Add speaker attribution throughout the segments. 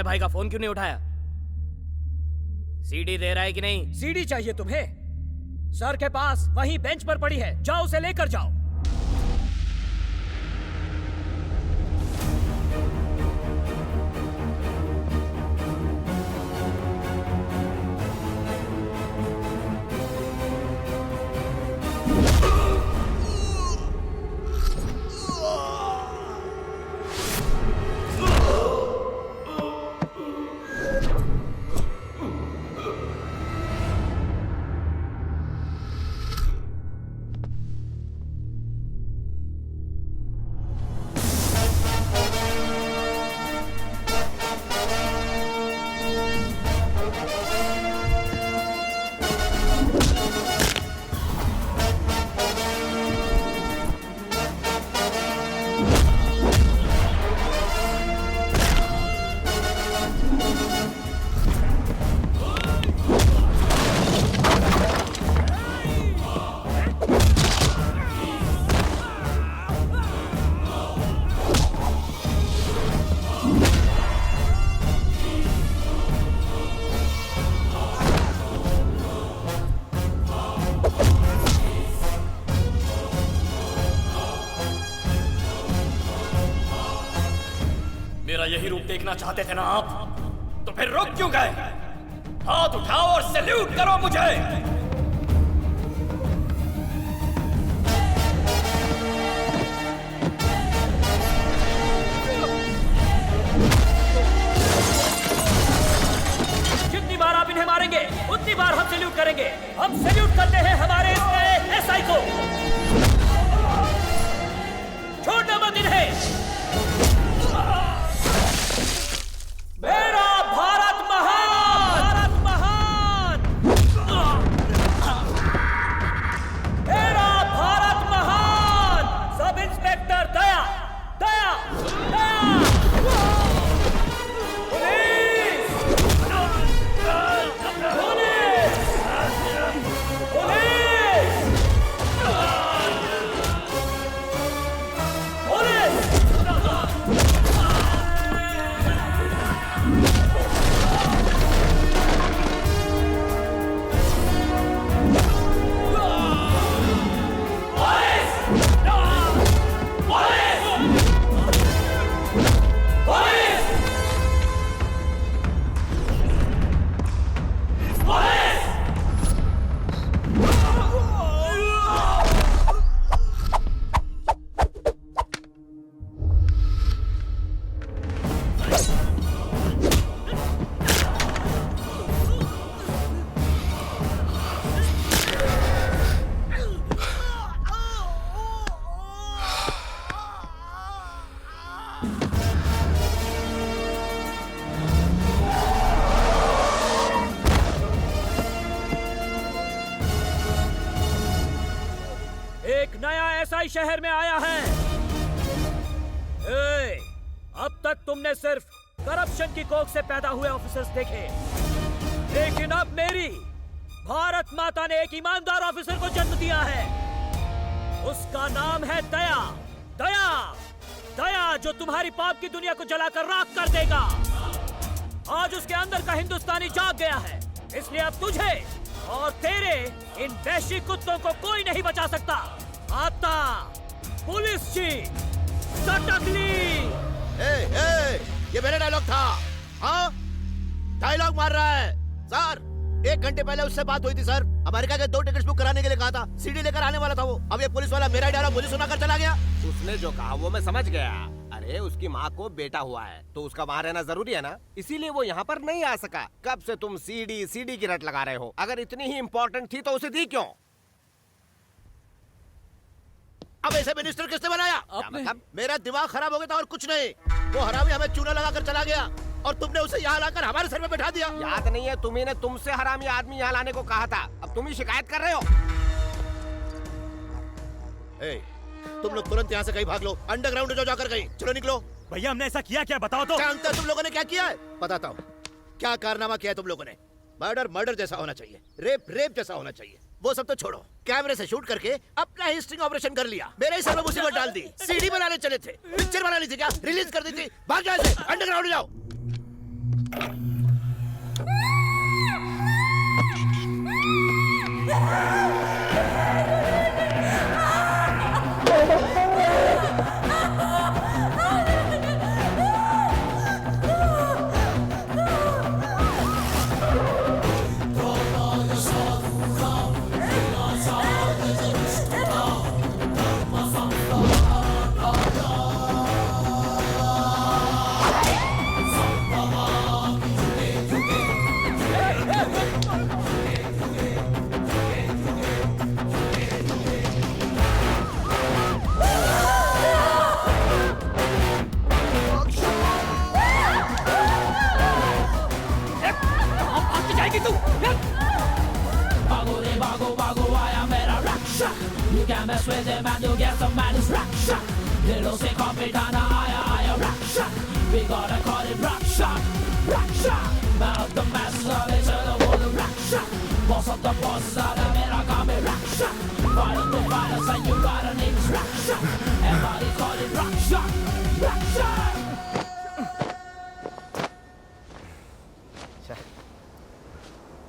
Speaker 1: तूने भाई का फोन क्यों नहीं उठाया? सीडी दे रहा है कि नहीं?
Speaker 2: सीडी चाहिए तुम्हें? सर के पास वहीं बेंच पर पड़ी है, जाओ उसे लेकर जाओ।
Speaker 1: यही रूप देखना चाहते थे ना आप? तो फिर रुक क्यों गए? हाथ उठाओ और सैल्यूट करो मुझे।
Speaker 2: जितनी बार आप इन्हें मारेंगे उतनी बार हम सैल्यूट करेंगे। हम सैल्यूट करते हैं हमारे इस नए एसआई को। छोड़ना मत इन्हें। मेरा भारत महान! भारत महान! मेरा भारत महान! सब इंस्पेक्टर दया! दया! दया! पुलिस! पुलिस! पुलिस! शहर में आया है। अब तक तुमने सिर्फ करप्शन की कोख से पैदा हुए ऑफिसर्स देखे, लेकिन अब मेरी भारत माता ने एक ईमानदार ऑफिसर को जन्म दिया है। उसका नाम है दया। दया, दया जो तुम्हारी पाप की दुनिया को जलाकर राख कर देगा। आज उसके अंदर का हिंदुस्तानी जाग गया है, इसलिए अब तुझे और तेरे इन वैश्विक कुत्तों को कोई नहीं बचा सकता। आता पुलिस चीफ सटकली।
Speaker 3: ये मेरा डायलॉग था। हाँ, डायलॉग मार रहा है सर। 1 घंटे पहले उससे बात हुई थी सर। अमेरिका के 2 टिकट्स बुक कराने के लिए कहा था। सीडी लेकर आने वाला था वो। अब ये पुलिस वाला मेरा डायलॉग मुझे सुनाकर चला गया।
Speaker 4: उसने जो कहा वो मैं समझ गया। अरे उसकी माँ को बेटा हुआ है तो उसका वहाँ रहना जरूरी है ना, इसीलिए वो यहाँ पर नहीं आ सका। कब से तुम सीडी की रट लगा रहे हो? अगर इतनी ही इम्पोर्टेंट थी तो उसे दी क्यों?
Speaker 3: अब ऐसे मिनिस्टर किसने बनाया?
Speaker 4: मतलब?
Speaker 3: मेरा दिमाग खराब हो गया था और कुछ नहीं। वो हरामी हमें चूना लगाकर चला गया और तुमने उसे यहाँ लाकर हमारे सर पे बैठा दिया।
Speaker 4: याद नहीं है तुम्ही ने तुमसे हरामी आदमी यहाँ लाने को कहा था? अब तुम ही शिकायत कर रहे हो।
Speaker 3: तुम लोग तुरंत यहाँ से कहीं भाग लो। अंडरग्राउंड जो जाकर कहीं। चलो निकलो।
Speaker 2: भैया हमने ऐसा किया क्या, बताओ तो।
Speaker 3: जानते हो तुम लोगों ने क्या किया है? बताता हूँ क्या कारनामा किया है तुम लोगों ने। मर्डर जैसा होना चाहिए, रेप जैसा होना चाहिए। वो सब तो छोड़ो, कैमरे से शूट करके अपना ही स्टिंग ऑपरेशन कर लिया। मेरे ही सर में मुसीबत डाल दी। सीडी बनाने चले थे, पिक्चर बनानी थी क्या? रिलीज कर दी थी। भाग जाओ से, अंडरग्राउंड जाओ।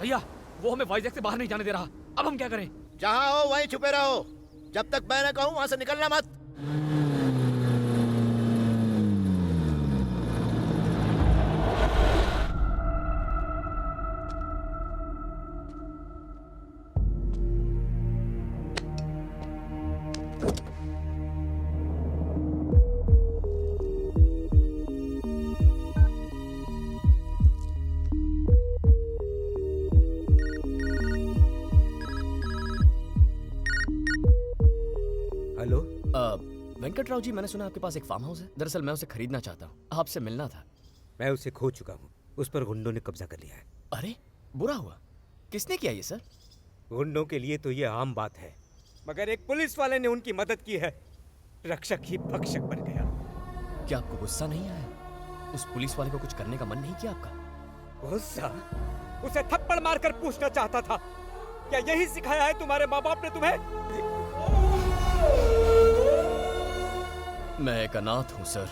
Speaker 2: भैया वो हमें वाइजैक से बाहर नहीं जाने दे रहा। अब हम क्या करें?
Speaker 3: जहाँ हो वहीं छुपे रहो, जब तक मैं न कहूँ वहां से निकलना मत।
Speaker 5: वेंकटराव जी, मैंने सुना आपके पास एक फार्म हाउस है। दरअसल मैं उसे खरीदना चाहता हूँ, आपसे मिलना था।
Speaker 6: मैं उसे खो चुका हूँ, उस पर गुंडों ने कब्जा कर लिया है।
Speaker 5: अरे बुरा हुआ। किसने किया ये सर?
Speaker 6: गुंडों के लिए तो ये आम बात है, मगर एक पुलिस वाले ने उनकी मदद की है। रक्षक ही भक्षक बन गया।
Speaker 5: क्या आपको गुस्सा नहीं आया? उस पुलिस वाले को कुछ करने का मन नहीं किया आपका?
Speaker 6: गुस्सा? उसे थप्पड़ मारकर पूछना चाहता था, क्या यही सिखाया है तुम्हारे माँ बाप ने तुम्हें?
Speaker 5: मैं एक अनाथ हूं सर।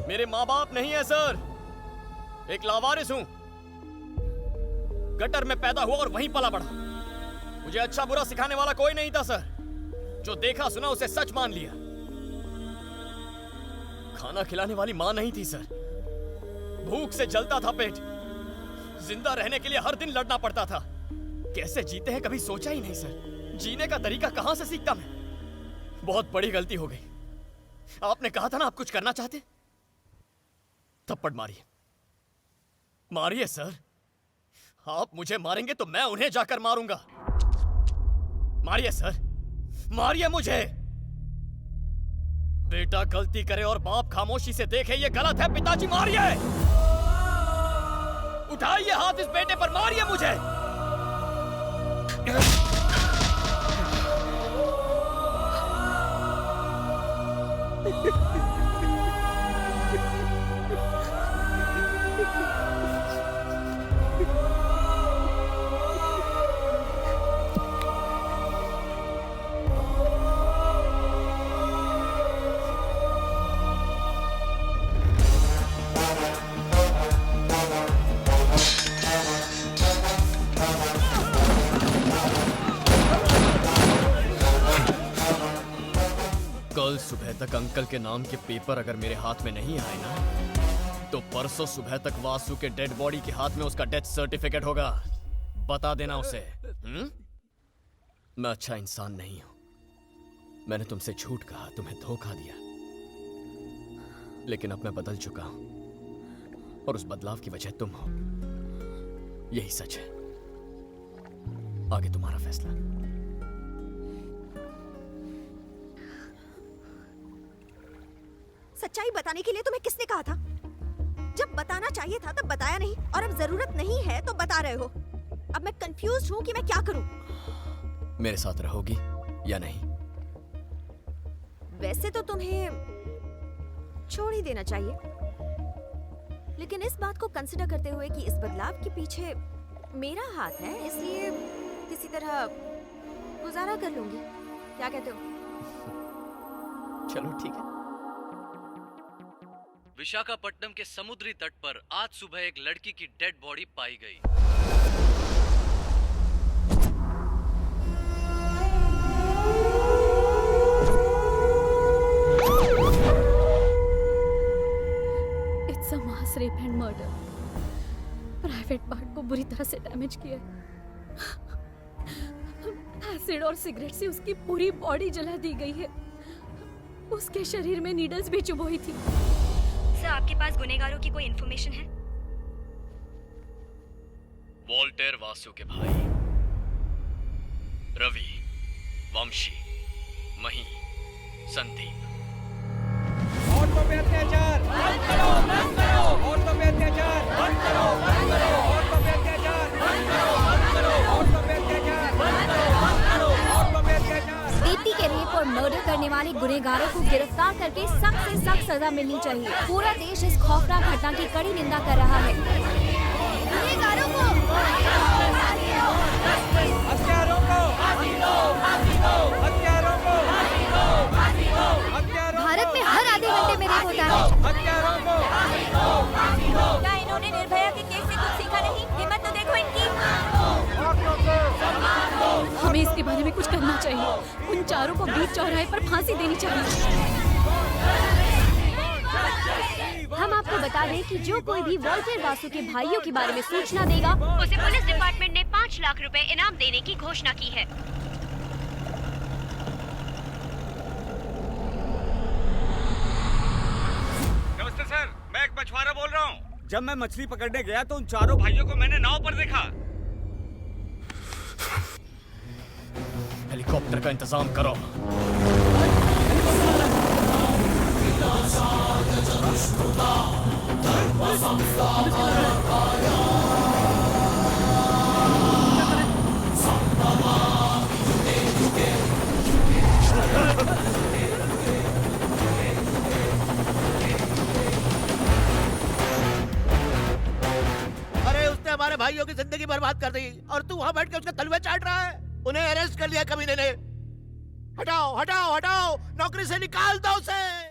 Speaker 1: मेरे माँ बाप नहीं है सर, एक लावारिस हूं। गटर में पैदा हुआ और वहीं पला बढ़ा। मुझे अच्छा बुरा सिखाने वाला कोई नहीं था सर। जो देखा सुना उसे सच मान लिया। खाना खिलाने वाली मां नहीं थी सर। भूख से जलता था पेट। जिंदा रहने के लिए हर दिन लड़ना पड़ता था। कैसे जीते हैं कभी सोचा ही नहीं सर। जीने का तरीका कहां से सीखता मैं? बहुत बड़ी गलती हो गई। आपने कहा था ना आप कुछ करना चाहते। थप्पड़ मारिए, मारिए सर। आप मुझे मारेंगे तो मैं उन्हें जाकर मारूंगा। मारिए सर, मारिए मुझे। बेटा गलती करे और बाप खामोशी से देखे, ये गलत है। पिताजी मारिए, उठाइए हाथ इस बेटे पर, मारिए मुझे।
Speaker 5: कल सुबह तक अंकल के नाम के पेपर अगर मेरे हाथ में नहीं आए ना, तो परसों सुबह तक वासु के डेड बॉडी के हाथ में उसका डेथ सर्टिफिकेट होगा। बता देना उसे। मैं अच्छा इंसान नहीं हूं। मैंने तुमसे झूठ कहा, तुम्हें धोखा दिया, लेकिन अब मैं बदल चुका हूं और उस बदलाव की वजह तुम हो। यही सच है। आगे तुम्हारा फैसला।
Speaker 7: सच्चाई बताने के लिए तुम्हें किसने कहा था? जब बताना चाहिए था तब बताया नहीं, और अब जरूरत नहीं है तो बता रहे हो। अब मैं कंफ्यूज हूँ कि मैं क्या करूँ।
Speaker 5: मेरे साथ रहोगी या नहीं?
Speaker 7: वैसे तो तुम्हें छोड़ ही देना चाहिए, लेकिन इस बात को कंसिडर करते हुए कि इस बदलाव के पीछे मेरा हाथ है, इसलिए किसी तरह गुजारा कर लूंगी। क्या कहते हो?
Speaker 5: चलो ठीक है।
Speaker 8: विशाखापट्टनम के समुद्री तट पर आज सुबह एक लड़की की डेड बॉडी पाई गई।
Speaker 9: It's a mass rape and murder. Private part को बुरी तरह से डैमेज किया है। एसिड और सिगरेट से उसकी पूरी बॉडी जला दी गई है। उसके शरीर में नीडल्स भी चुभोई थी।
Speaker 10: सर, आपके पास गुनहगारों की कोई इन्फॉर्मेशन है?
Speaker 5: वॉल्टेर वासु के भाई रवि, वंशी, मही, संदीप।
Speaker 6: औरतों पे अत्याचार बंद करो, बंद करो। औरतों पे अत्याचार बंद करो, बंद करो। औरतों पे अत्याचार बंद करो, बंद करो। औरतों पे अत्याचार बंद करो, बंद करो। औरतों पे अत्याचार।
Speaker 9: बेटी के रेप और मर्डर करने वाले गुनहगारों को गिरफ्तार करके सख्त से सख्त सजा मिलनी चाहिए। पूरा देश इस खौफनाक घटना की कड़ी निंदा कर रहा है। गुनहगारों को
Speaker 6: हत्यारों को हत्यारों को
Speaker 9: भारत में हर आधे घंटे में रेप होता है।
Speaker 6: हत्यारों को
Speaker 10: क्या इन्होंने निर्भया के केस से कुछ सीखा नहीं? हिम्मत तो देखो इनकी।
Speaker 9: हमें इसके बारे में कुछ करना चाहिए। उन चारों को बीच चौराहे पर फांसी देनी चाहिए। हम आपको बता दें कि जो कोई भी वॉल्टेर वासु के भाइयों के बारे में सूचना देगा,
Speaker 10: उसे पुलिस डिपार्टमेंट ने 5 लाख रुपए इनाम देने की घोषणा की है।
Speaker 6: नमस्ते सर, मैं एक मछुआरा बोल रहा हूँ। जब मैं मछली पकड़ने गया तो उन चारों भाइयों को मैंने नाव पर देखा।
Speaker 5: हेलीकॉप्टर का इंतजाम करो।
Speaker 3: अरे उसने हमारे भाइयों की जिंदगी बर्बाद कर दी और तू वहाँ बैठ के उसके तलवे चाट रहा है। उन्हें अरेस्ट कर लिया कमीने ने। हटाओ हटाओ हटाओ, नौकरी से निकाल दो उसे।